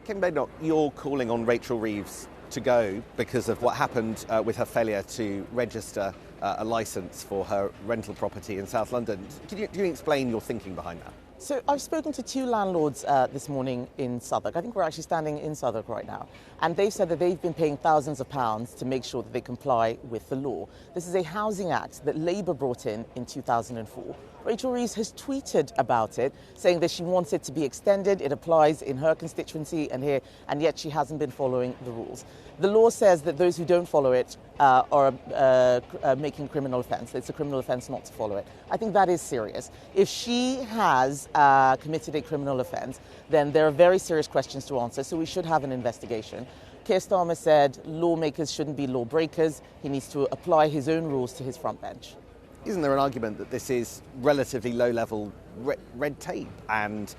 Kemi Badenoch, you're calling on Rachel Reeves to go because of what happened with her failure to register a licence for her rental property in South London. Can you explain your thinking behind that? So I've spoken to two landlords this morning in Southwark. I think we're actually standing in Southwark right now. And they've said that they've been paying thousands of pounds to make sure that they comply with the law. This is a housing act that Labour brought in 2004. Rachel Reeves has tweeted about it, saying that she wants it to be extended. It applies in her constituency and here, and yet she hasn't been following the rules. The law says that those who don't follow it are making criminal offence. It's a criminal offence not to follow it. I think that is serious. If she has committed a criminal offence, then there are very serious questions to answer, so we should have an investigation. Keir Starmer said lawmakers shouldn't be lawbreakers. He needs to apply his own rules to his front bench. Isn't there an argument that this is relatively low-level red tape and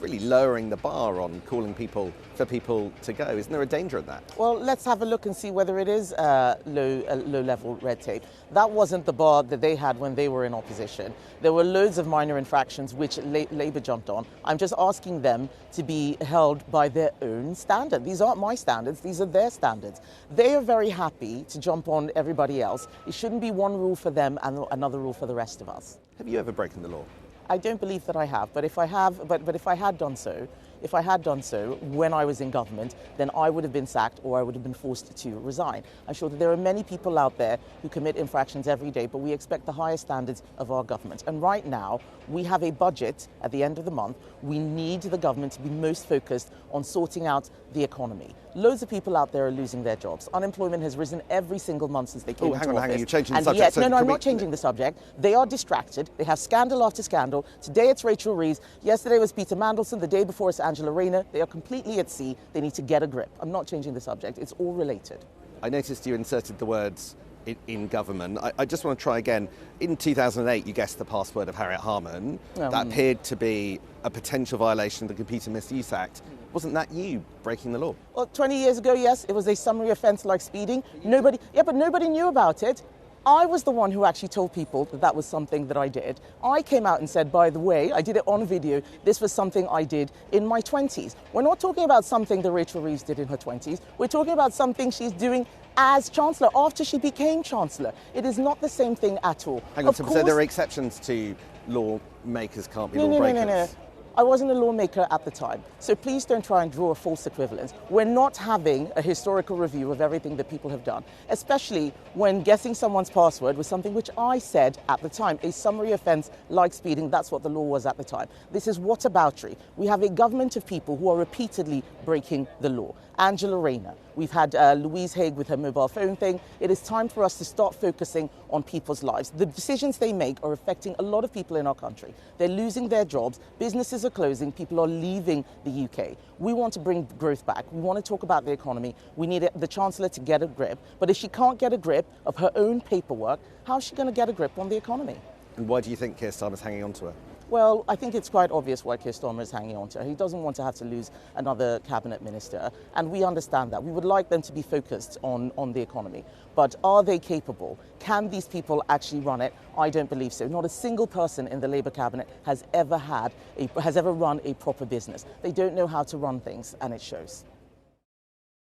really lowering the bar on calling for people to go? Isn't there a danger in that? Well, let's have a look and see whether it is low-level red tape. That wasn't the bar that they had when they were in opposition. There were loads of minor infractions which Labour jumped on. I'm just asking them to be held by their own standard. These aren't my standards, these are their standards. They are very happy to jump on everybody else. It shouldn't be one rule for them and another rule for the rest of us. Have you ever broken the law? I don't believe that I have, but if I had done so when I was in government, then I would have been sacked or I would have been forced to resign. I'm sure that there are many people out there who commit infractions every day, but we expect the highest standards of our government. And right now, we have a budget at the end of the month. We need the government to be most focused on sorting out the economy. Loads of people out there are losing their jobs. Unemployment has risen every single month since they came into office. Hang on, you're changing the and subject. Yet, no, I'm not changing the subject. They are distracted. They have scandal after scandal. Today it's Rachel Reeves. Yesterday was Peter Mandelson. The day before it's Angela Rayner. They are completely at sea. They need to get a grip. I'm not changing the subject. It's all related. I noticed you inserted the words in government. I just want to try again. In 2008, you guessed the password of Harriet Harman. That appeared to be a potential violation of the Computer Misuse Act. Wasn't that you breaking the law? Well, 20 years ago, yes, it was a summary offence like speeding. Nobody knew about it. I was the one who actually told people that that was something that I did. I came out and said, by the way, I did it on video. This was something I did in my 20s. We're not talking about something that Rachel Reeves did in her 20s. We're talking about something she's doing as Chancellor, after she became Chancellor. It is not the same thing at all. Hang on, so there are exceptions to lawmakers can't be lawbreakers? No. I wasn't a lawmaker at the time, so please don't try and draw a false equivalence. We're not having a historical review of everything that people have done, especially when guessing someone's password was something which I said at the time, a summary offence like speeding. That's what the law was at the time. This is whataboutery. We have a government of people who are repeatedly breaking the law. Angela Rayner. We've had Louise Haigh with her mobile phone thing. It is time for us to start focusing on people's lives. The decisions they make are affecting a lot of people in our country. They're losing their jobs, businesses are closing, people are leaving the UK. We want to bring growth back. We want to talk about the economy. We need the Chancellor to get a grip. But if she can't get a grip of her own paperwork, how's she going to get a grip on the economy? And why do you think Keir Starmer's hanging on to her? Well, I think it's quite obvious why Keir Starmer is hanging on to her. He doesn't want to have to lose another cabinet minister, and we understand that. We would like them to be focused on the economy. But are they capable? Can these people actually run it? I don't believe so. Not a single person in the Labour cabinet has ever run a proper business. They don't know how to run things, and it shows.